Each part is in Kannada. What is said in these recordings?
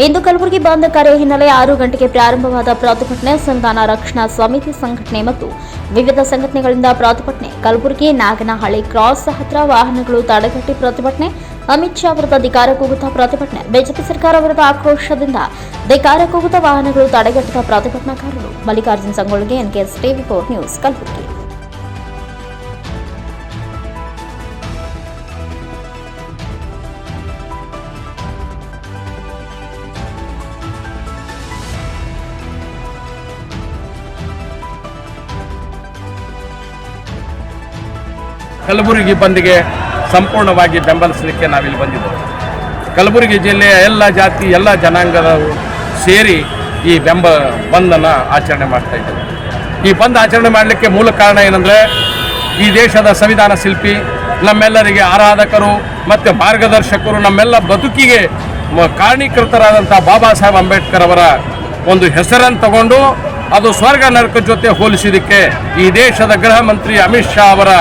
ಇಂದು ಕಲಬುರಗಿ ಬಂದ್ ಕರೆ ಹಿನ್ನೆಲೆ 6 ಗಂಟೆಗೆ ಪ್ರಾರಂಭವಾದ ಪ್ರತಿಭಟನೆ ಸಂವಿಧಾನ ರಕ್ಷಣಾ ಸಮಿತಿ ಸಂಘಟನೆ ಮತ್ತು ವಿವಿಧ ಸಂಘಟನೆಗಳಿಂದ ಪ್ರತಿಭಟನೆ. ಕಲಬುರಗಿ ನಾಗನಹಳ್ಳಿ ಕ್ರಾಸ್ ಹತ್ರ ವಾಹನಗಳು ತಡೆಗಟ್ಟಿ ಪ್ರತಿಭಟನೆ. ಅಮಿತ್ ಶಾ ವಿರುದ್ಧ ಧಿಕ್ಕಾರ ಕೂಗುತ್ತಾ ಪ್ರತಿಭಟನೆ. ಬಿಜೆಪಿ ಸರ್ಕಾರ ವಿರುದ್ಧ ಆಕ್ರೋಶದಿಂದ ಧಿಕ್ಕಾರ ಕೂಗುತ್ತಾ ವಾಹನಗಳು ತಡೆಗಟ್ಟಿದ ಪ್ರತಿಭಟನಾಕಾರರು. ಮಲ್ಲಿಕಾರ್ಜುನ್ ಸಂಗೊಳ್ಳಿಗೆ NKS TV 4 news Kalaburagi. Kalaburagi ಬಂದ್ಗೆ ಸಂಪೂರ್ಣವಾಗಿ ಬೆಂಬಲಿಸಲಿಕ್ಕೆ ನಾವಿಲ್ಲಿ ಬಂದಿದ್ದೇವೆ. ಕಲಬುರಗಿ ಜಿಲ್ಲೆಯ ಎಲ್ಲ ಜಾತಿ ಎಲ್ಲ ಜನಾಂಗದವರು ಸೇರಿ ಈ ಬಂದನ್ನು ಆಚರಣೆ ಮಾಡ್ತಾ ಇದ್ದೇವೆ. ಈ ಬಂದ್ ಆಚರಣೆ ಮಾಡಲಿಕ್ಕೆ ಮೂಲ ಕಾರಣ ಏನಂದರೆ, ಈ ದೇಶದ ಸಂವಿಧಾನ ಶಿಲ್ಪಿ, ನಮ್ಮೆಲ್ಲರಿಗೆ ಆರಾಧಕರು ಮತ್ತು ಮಾರ್ಗದರ್ಶಕರು, ನಮ್ಮೆಲ್ಲ ಬದುಕಿಗೆ ಕಾರಣೀಕೃತರಾದಂಥ ಬಾಬಾ ಸಾಹೇಬ್ ಅಂಬೇಡ್ಕರ್ ಅವರ ಒಂದು ಹೆಸರನ್ನು ತಗೊಂಡು ಅದು ಸ್ವರ್ಗ ನರಕ ಜೊತೆ ಹೋಲಿಸಿದ್ದಕ್ಕೆ ಈ ದೇಶದ ಗೃಹ ಮಂತ್ರಿ ಅಮಿತ್ ಶಾ ಅವರ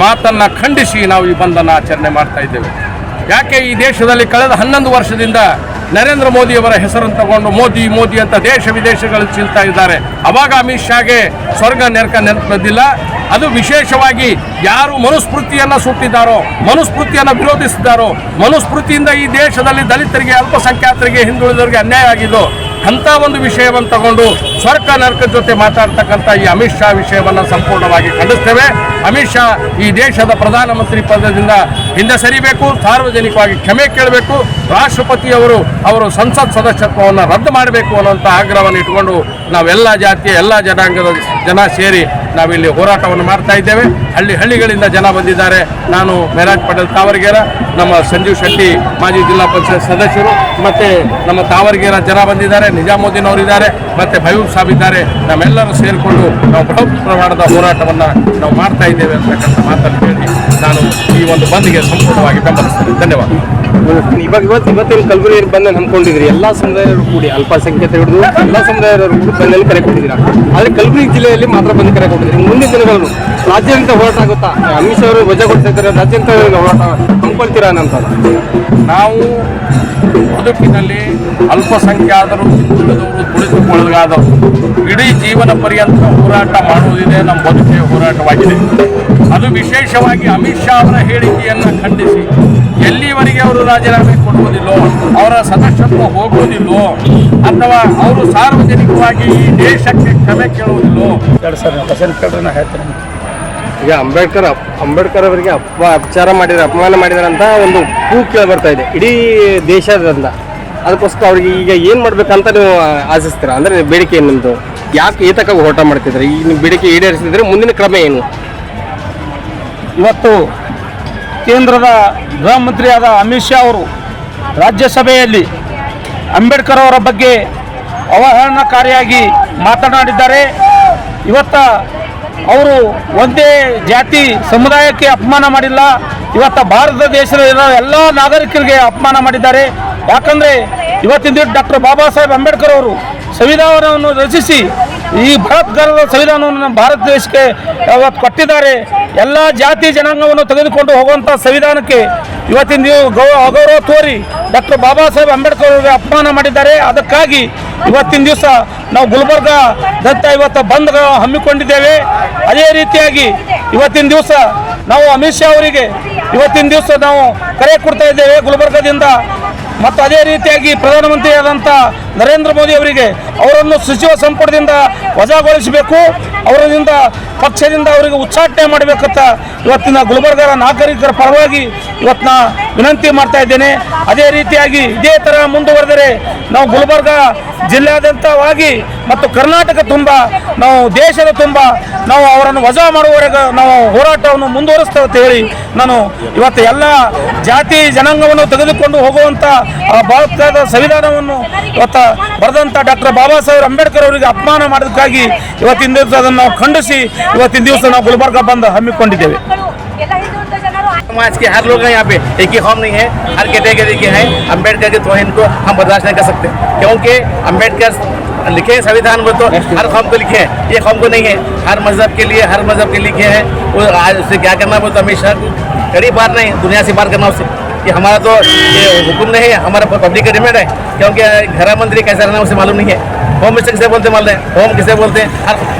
ಮಾತನ್ನು ಖಂಡಿಸಿ ನಾವು ಈ ಬಂದನ್ನು ಆಚರಣೆ ಮಾಡ್ತಾ ಇದ್ದೇವೆ. ಯಾಕೆ ಈ ದೇಶದಲ್ಲಿ ಕಳೆದ 11 ವರ್ಷದಿಂದ ನರೇಂದ್ರ ಮೋದಿಯವರ ಹೆಸರನ್ನು ತಗೊಂಡು ಮೋದಿ ಮೋದಿ ಅಂತ ದೇಶ ವಿದೇಶಗಳಲ್ಲಿ ಚಿಲ್ತಾ ಇದ್ದಾರೆ. ಅವಾಗ ಅಮಿತ್ ಶಾಗೆ ಸ್ವರ್ಗ ನರಕ ನೆನಪಿಲ್ಲ. ಅದು ವಿಶೇಷವಾಗಿ ಯಾರು ಮನುಸ್ಮೃತಿಯನ್ನು ಸುಟ್ಟಿದ್ದಾರೋ, ಮನುಸ್ಮೃತಿಯನ್ನು ವಿರೋಧಿಸಿದ್ದಾರೋ, ಮನುಸ್ಮೃತಿಯಿಂದ ಈ ದೇಶದಲ್ಲಿ ದಲಿತರಿಗೆ, ಅಲ್ಪಸಂಖ್ಯಾತರಿಗೆ, ಹಿಂದುಳಿದವರಿಗೆ ಅನ್ಯಾಯ ಆಗಿದ್ದು ಅಂಥ ಒಂದು ವಿಷಯವನ್ನು ತಗೊಂಡು ಸ್ವರ್ಗ ನರಕದ ಜೊತೆ ಮಾತಾಡ್ತಕ್ಕಂಥ ಈ ಅಮಿತ್ ಶಾ ವಿಷಯವನ್ನು ಸಂಪೂರ್ಣವಾಗಿ ಖಂಡಿಸ್ತೇವೆ. ಅಮಿತ್ ಶಾ ಈ ದೇಶದ ಪ್ರಧಾನಮಂತ್ರಿ ಪದದಿಂದ ಹಿಂದೆ ಸರಿಬೇಕು, ಸಾರ್ವಜನಿಕವಾಗಿ ಕ್ಷಮೆ ಕೇಳಬೇಕು, ರಾಷ್ಟ್ರಪತಿಯವರು ಸಂಸತ್ ಸದಸ್ಯತ್ವವನ್ನು ರದ್ದು ಮಾಡಬೇಕು ಅನ್ನುವಂಥ ಆಗ್ರಹವನ್ನು ಇಟ್ಕೊಂಡು ನಾವೆಲ್ಲ ಜಾತಿಯ ಎಲ್ಲ ಜನಾಂಗದ ಜನ ಸೇರಿ ನಾವಿಲ್ಲಿ ಹೋರಾಟವನ್ನು ಮಾಡ್ತಾ ಇದ್ದೇವೆ. ಹಳ್ಳಿಗಳಿಂದ ಜನ ಬಂದಿದ್ದಾರೆ. ನಾನು ಮೆಹರಾಜ್ ಪಟೇಲ್ ತಾವರ್ಗೇರ, ನಮ್ಮ ಸಂಜೀವ್ ಶೆಟ್ಟಿ ಮಾಜಿ ಜಿಲ್ಲಾ ಪರಿಷತ್ ಸದಸ್ಯರು, ಮತ್ತು ನಮ್ಮ ತಾವರ್ಗೇರ ಜನ ಬಂದಿದ್ದಾರೆ, ನಿಜಾಮುದ್ದೀನ್ ಅವರಿದ್ದಾರೆ, ಮತ್ತು ಭಯೂಬ್ ಸಾಬ್ ಇದ್ದಾರೆ. ನಮ್ಮೆಲ್ಲರೂ ಸೇರಿಕೊಂಡು ನಾವು ಬೃಹತ್ ಪ್ರಮಾಣದ ಹೋರಾಟವನ್ನು ನಾವು ಮಾಡ್ತಾ ಇದ್ದೇವೆ ಅಂತಕ್ಕಂಥ ಮಾತನ್ನು ಹೇಳಿ ನಾನು ಈ ಒಂದು ಬಂದ್ಗೆ ಸಂಪೂರ್ಣವಾಗಿ ಬೆಂಬಲಿಸ್ತೇನೆ. ಧನ್ಯವಾದ. ಇವತ್ತಿನ ಕಲಬುರಗಿ ಬಂದ್ ಹಮ್ಮಿಕೊಂಡಿದ್ರಿ, ಎಲ್ಲ ಸಮುದಾಯದವರು ಕೂಡಿ, ಅಲ್ಪಸಂಖ್ಯಾತ ಹಿಡಿದು ಎಲ್ಲ ಸಮುದಾಯದವರು ಕೂಡ ಬಂದಲ್ಲಿ ಕರೆ ಕೊಟ್ಟಿದ್ದೀರಾ. ಆದರೆ ಕಲಬುರಗಿ ಜಿಲ್ಲೆಯಲ್ಲಿ ಮಾತ್ರ ಬಂದು ಕರೆ ಕೊಟ್ಟಿದ್ದೀರಿ. ಮುಂದಿನ ದಿನಗಳು ರಾಜ್ಯಾದ್ಯಂತ ಹೋರಾಟ ಆಗುತ್ತಾ? ಅಮಿತ್ ಶಾ ಅವರು ವಜಾ ಕೊಡ್ತಾ ಇದ್ದಾರೆ, ರಾಜ್ಯಾದ್ಯಂತ ಹೋರಾಟ ಹಮ್ಮಿಕೊಳ್ತೀರಾ ಅನ್ನೋಂಥ? ನಾವು ಬದುಕಿನಲ್ಲಿ ಅಲ್ಪಸಂಖ್ಯಾತರು, ಹಿಂದುಳಿದವರು, ತುಳಿದುಕೊಳ್ಳಲಾದವರು ಇಡೀ ಜೀವನ ಪರ್ಯಂತ ಹೋರಾಟ ಮಾಡುವುದಿದೆ. ನಮ್ಮ ಬದುಕಿನ ಹೋರಾಟವಾಗಿದೆ. ಅದು ವಿಶೇಷವಾಗಿ ಅಮಿತ್ ಶಾ ಅವರ ಹೇಳಿಕೆಯನ್ನು ಖಂಡಿಸಿ ಎಲ್ಲಿವರೆಗೆ ಅವರು ರಾಜೀನಾಮೆ ಕೊಡುವುದಿಲ್ಲೋ, ಅವರ ಸದಸ್ಯತ್ವ ಹೋಗುವುದಿಲ್ಲೋ, ಅಥವಾ ಅವರು ಸಾರ್ವಜನಿಕವಾಗಿ ಈ ದೇಶಕ್ಕೆ ಕ್ಷಮೆ ಕೇಳುವುದಿಲ್ಲೋ. ಹೇಳ್ತೇನೆ. ಈಗ ಅಂಬೇಡ್ಕರ್ ಅವರಿಗೆ ಅಪಮಾನ ಮಾಡಿದಾರೆ ಅಂತ ಒಂದು ಕೂಗು ಕೇಳಿ ಬರ್ತಾ ಇದೆ ಇಡೀ ದೇಶದಿಂದ. ಅದಕ್ಕೋಸ್ಕರ ಅವ್ರಿಗೆ ಈಗ ಏನು ಮಾಡ್ಬೇಕಂತ ನೀವು ಆಶಿಸ್ತೀರಾ? ಅಂದರೆ ಬೇಡಿಕೆ ಏನು ನಿಮ್ಮದು? ಯಾಕೆ ಏತಕ್ಕಾಗಿ ಹೋರಾಟ ಮಾಡ್ತಿದ್ರೆ? ಈಗ ನೀವು ಬೇಡಿಕೆ ಈಡೇರಿಸಿದ್ರೆ ಮುಂದಿನ ಕ್ರಮ ಏನು? ಇವತ್ತು ಕೇಂದ್ರದ ಗೃಹ ಮಂತ್ರಿಯಾದ ಅಮಿತ್ ಶಾ ಅವರು ರಾಜ್ಯಸಭೆಯಲ್ಲಿ ಅಂಬೇಡ್ಕರ್ ಅವರ ಬಗ್ಗೆ ಅವಹೇಳನಕಾರಿಯಾಗಿ ಮಾತನಾಡಿದ್ದಾರೆ. ಇವತ್ತು ಅವರು ಒಂದೇ ಜಾತಿ ಸಮುದಾಯಕ್ಕೆ ಅಪಮಾನ ಮಾಡಿಲ್ಲ, ಇವತ್ತು ಭಾರತ ದೇಶದ ಎಲ್ಲ ನಾಗರಿಕರಿಗೆ ಅಪಮಾನ ಮಾಡಿದ್ದಾರೆ. ಯಾಕಂದರೆ ಇವತ್ತಿನ ದಿನ ಡಾಕ್ಟರ್ ಬಾಬಾ ಸಾಹೇಬ್ ಅಂಬೇಡ್ಕರ್ ಅವರು ಸಂವಿಧಾನವನ್ನು ರಚಿಸಿ ಈ ಬೃಹತ್ಕಾರದ ಸಂವಿಧಾನವನ್ನು ನಮ್ಮ ಭಾರತ ದೇಶಕ್ಕೆ ಇವತ್ತು ಕೊಟ್ಟಿದ್ದಾರೆ. ಎಲ್ಲ ಜಾತಿ ಜನಾಂಗವನ್ನು ತೆಗೆದುಕೊಂಡು ಹೋಗುವಂಥ ಸಂವಿಧಾನಕ್ಕೆ ಇವತ್ತಿನ ನೀವು ಅಗೌರವ ತೋರಿ ಡಾಕ್ಟರ್ ಬಾಬಾ ಸಾಹೇಬ್ ಅಂಬೇಡ್ಕರ್ ಅವರಿಗೆ ಅಪಮಾನ ಮಾಡಿದ್ದಾರೆ. ಅದಕ್ಕಾಗಿ ಇವತ್ತಿನ ದಿವಸ ನಾವು ಗುಲ್ಬರ್ಗದಂತ ಇವತ್ತು ಬಂದ್ ಹಮ್ಮಿಕೊಂಡಿದ್ದೇವೆ. ಅದೇ ರೀತಿಯಾಗಿ ಇವತ್ತಿನ ದಿವಸ ನಾವು ಅಮಿತ್ ಶಾ ಅವರಿಗೆ ಇವತ್ತಿನ ದಿವಸ ನಾವು ಕರೆ ಕೊಡ್ತಾ ಇದ್ದೇವೆ ಗುಲ್ಬರ್ಗದಿಂದ. ಮತ್ತು ಅದೇ ರೀತಿಯಾಗಿ ಪ್ರಧಾನಮಂತ್ರಿಯಾದಂಥ ನರೇಂದ್ರ ಮೋದಿ ಅವರಿಗೆ ಅವರನ್ನು ಸಚಿವ ಸಂಪುಟದಿಂದ ವಜಾಗೊಳಿಸಬೇಕು, ಅವರಿಂದ ಪಕ್ಷದಿಂದ ಅವರಿಗೆ ಉಚ್ಚಾಟನೆ ಮಾಡಬೇಕಂತ ಇವತ್ತಿನ ಗುಲ್ಬರ್ಗದ ನಾಗರಿಕರ ಪರವಾಗಿ ಇವತ್ತಿನ ವಿನಂತಿ ಮಾಡ್ತಾ ಇದ್ದೇನೆ. ಅದೇ ರೀತಿಯಾಗಿ ಇದೇ ಥರ ಮುಂದುವರೆದರೆ ನಾವು ಗುಲ್ಬರ್ಗ ಜಿಲ್ಲೆಯಾದ್ಯಂತವಾಗಿ ಮತ್ತು ಕರ್ನಾಟಕ ತುಂಬ, ನಾವು ದೇಶದ ತುಂಬ ನಾವು ಅವರನ್ನು ವಜಾ ಮಾಡುವವರೆಗೆ ನಾವು ಹೋರಾಟವನ್ನು ಮುಂದುವರಿಸ್ತೇವೆ ಅಂತ ಹೇಳಿ ನಾನು ಇವತ್ತು ಎಲ್ಲ ಜಾತಿ ಜನಾಂಗವನ್ನು ತೆಗೆದುಕೊಂಡು ಹೋಗುವಂಥ ಭಾರತದ ಸಂವಿಧಾನವನ್ನು ಇವತ್ತು ಬರೆದಂಥ ಡಾಕ್ಟರ್ ಬಾಬಾ ಸಾಹೇಬ್ ಅಂಬೇಡ್ಕರ್ ಅವರಿಗೆ ಅಪಮಾನ ಮಾಡೋದಕ್ಕಾಗಿ ಇವತ್ತಿನ ದಿವಸ ಅದನ್ನು ನಾವು ಖಂಡಿಸಿ ಇವತ್ತಿನ ದಿವಸ ನಾವು ಗುಲ್ಬರ್ಗ ಬಂದು ಹಮ್ಮಿಕೊಂಡಿದ್ದೇವೆ. समाज के हर लोग हैं यहाँ पे, एक ही कौम नहीं है, हर कैटेगरी के हैं। अम्बेडकर के तौहीन को हम बर्दाश्त नहीं कर सकते, क्योंकि अम्बेडकर लिखे संविधान में तो हर कौम को लिखे हैं, ये कौम को नहीं है। हर मजहब के लिए, हर मजहब के लिखे हैं। वो आज उससे क्या करना, वो तो हमेशा कड़ी बार नहीं, दुनिया से बार करना उससे। कि हमारा तो ये हुक्म नहीं है, हमारा पब्लिक का डिमांड है, क्योंकि घर मंत्री कैसा रहना उसे मालूम नहीं है, होम मिनिस्टर किसे बोलते मालूम है, होम किसे बोलते हैं,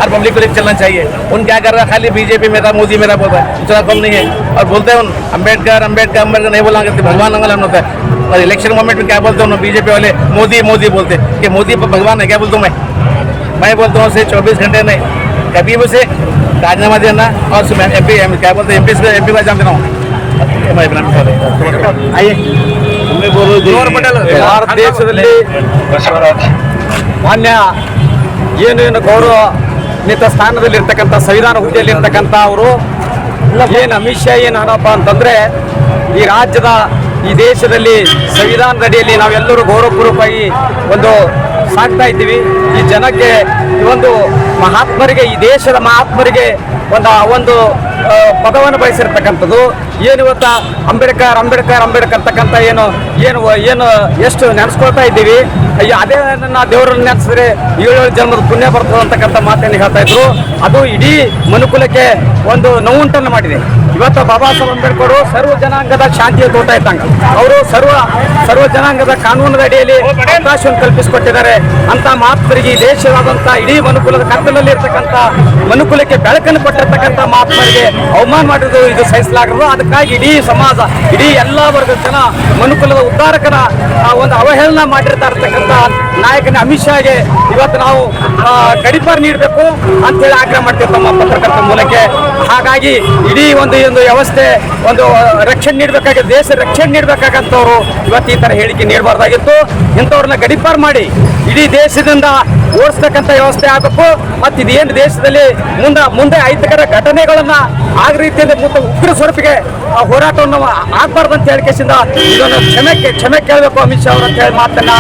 हर पब्लिक को लेकर चलना चाहिए। उन क्या कर रहा है, खाली बीजेपी मेरा मोदी मेरा बोलता है, दूसरा कम नहीं है। और बोलते हैं उन अम्बेडकर अम्बेडकर अम्बेडकर नहीं बोला करते, भगवान अंगलन होता है। और इलेक्शन मोमेंट में क्या बोलते हैं बीजेपी वाले, मोदी मोदी बोलते हैं कि मोदी भगवान है। क्या बोलता हूँ मैं बोलता हूँ उसे 24 घंटे नहीं, कभी भी उसे राजीनामा देना और MP क्या बोलते हैं MP का एग्जाम देना हूँ। ಭಾರತ ದೇಶದಲ್ಲಿ ಮಾನ್ಯ ಏನು ಗೌರವಾನ್ವಿತ ಸ್ಥಾನದಲ್ಲಿರ್ತಕ್ಕಂಥ ಸಂವಿಧಾನ ಹುದ್ದೆಯಲ್ಲಿರ್ತಕ್ಕಂಥ ಅವರು ಏನು ಅಮಿತ್ ಶಾ ಏನು ಏನಪ್ಪ ಅಂತಂದರೆ ಈ ರಾಜ್ಯದ ಈ ದೇಶದಲ್ಲಿ ಸಂವಿಧಾನದ ಅಡಿಯಲ್ಲಿ ನಾವೆಲ್ಲರೂ ಗೌರವಪೂರ್ವಕವಾಗಿ ಒಂದು ಸಾಕ್ತಾ ಇದ್ದೀವಿ. ಈ ಜನಕ್ಕೆ ಈ ಒಂದು ಮಹಾತ್ಮರಿಗೆ, ಈ ದೇಶದ ಮಹಾತ್ಮರಿಗೆ ಒಂದು ಪದವನ್ನು ಬಯಸಿರ್ತಕ್ಕಂಥದ್ದು ಏನು ಇವತ್ತು ಅಂಬೇಡ್ಕರ್ ಅಂಬೇಡ್ಕರ್ ಅಂಬೇಡ್ಕರ್ ಅಂತಕ್ಕಂಥ ಏನು ಎಷ್ಟು ನೆನೆಸ್ಕೊಳ್ತಾ ಇದ್ದೀವಿ. ಅದೇ ನನ್ನ ದೇವರನ್ನು ನೆನೆಸಿದ್ರೆ 7 ಜನ್ಮದ ಪುಣ್ಯ ಬರ್ತದೆ ಅಂತಕ್ಕಂಥ ಮಾತನ್ನು ಹೇಳ್ತಾ ಇದ್ರು. ಅದು ಇಡೀ ಮನುಕುಲಕ್ಕೆ ಒಂದು ನೋವುಂಟನ್ನು ಮಾಡಿದೆ. ಇವತ್ತು ಬಾಬಾ ಸಾಹೇಬ್ ಅಂಬೇಡ್ಕರ್ ಸರ್ವ ಜನಾಂಗದ ಶಾಂತಿಯ ತೋಟ ಇದ್ದಂಗೆ ಅವರು ಸರ್ವ ಜನಾಂಗದ ಕಾನೂನದ ಅಡಿಯಲ್ಲಿ ಅವಕಾಶವನ್ನು ಕಲ್ಪಿಸಿಕೊಟ್ಟಿದ್ದಾರೆ. ಅಂತ ಮಹಾತ್ಮರಿಗೆ ಈ ದೇಶವಾದಂಥ ಇಡೀ ಮನುಕುಲದ ಕತ್ತಲಲ್ಲಿ ಇರ್ತಕ್ಕಂಥ ಮನುಕುಲಕ್ಕೆ ಬೆಳಕನ್ನು ಕೊಟ್ಟಿರ್ತಕ್ಕಂಥ ಮಹಾತ್ಮರಿಗೆ ಅವಮಾನ ಮಾಡಿದ್ದು ಇದು ಸಹಿಸಲಾಗದು. ಅದಕ್ಕಾಗಿ ಇಡೀ ಸಮಾಜ, ಇಡೀ ಎಲ್ಲ ವರ್ಗದ ಜನ ಮನುಕುಲದ ಉದ್ಧಾರಕನ ಒಂದು ಅವಹೇಳನ ಮಾಡಿರ್ತಾ ಇರ್ತಕ್ಕಂಥ ನಾಯಕನ ಅಮಿತ್ ಶಾಗೆ ಇವತ್ತು ನಾವು ಗಡೀಪಾರು ನೀಡಬೇಕು ಅಂತೇಳಿ ಆಗ್ರಹ ಮಾಡ್ತೀವಿ ತಮ್ಮ ಪತ್ರಕರ್ತರ ಮೂಲಕ. ಹಾಗಾಗಿ ಇಡೀ ಒಂದು ವ್ಯವಸ್ಥೆ ಒಂದು ರಕ್ಷಣೆ ನೀಡಬೇಕಾಗಿತ್ತು, ದೇಶ ರಕ್ಷಣೆ ನೀಡಬೇಕಾಗಂತವ್ರು ಇವತ್ತು ಈ ಥರ ಹೇಳಿಕೆ ನೀಡಬಾರ್ದಾಗಿತ್ತು. ಇಂಥವ್ರನ್ನ ಗಡೀಪಾರು ಮಾಡಿ ಇಡೀ ದೇಶದಿಂದ ಓಡಿಸ್ತಕ್ಕಂಥ ವ್ಯವಸ್ಥೆ ಆಗಬೇಕು. ಮತ್ತು ಇದೇನು ದೇಶದಲ್ಲಿ ಮುಂದೆ ಅಹಿತಕರ ಘಟನೆಗಳನ್ನ ಆಗ ರೀತಿಯಲ್ಲಿ ಉಗ್ರ ಸ್ವರೂಪಿಗೆ ಹೋರಾಟವನ್ನು ಆಗಬಾರ್ದು ಅಂತ ಹೇಳಿಕೆಯಿಂದ ಇದನ್ನು ಕ್ಷಮೆ ಕೇಳಬೇಕು ಅಮಿತ್ ಶಾ ಅವರು ಅಂತ ಹೇಳಿ ಮಾತನ್ನ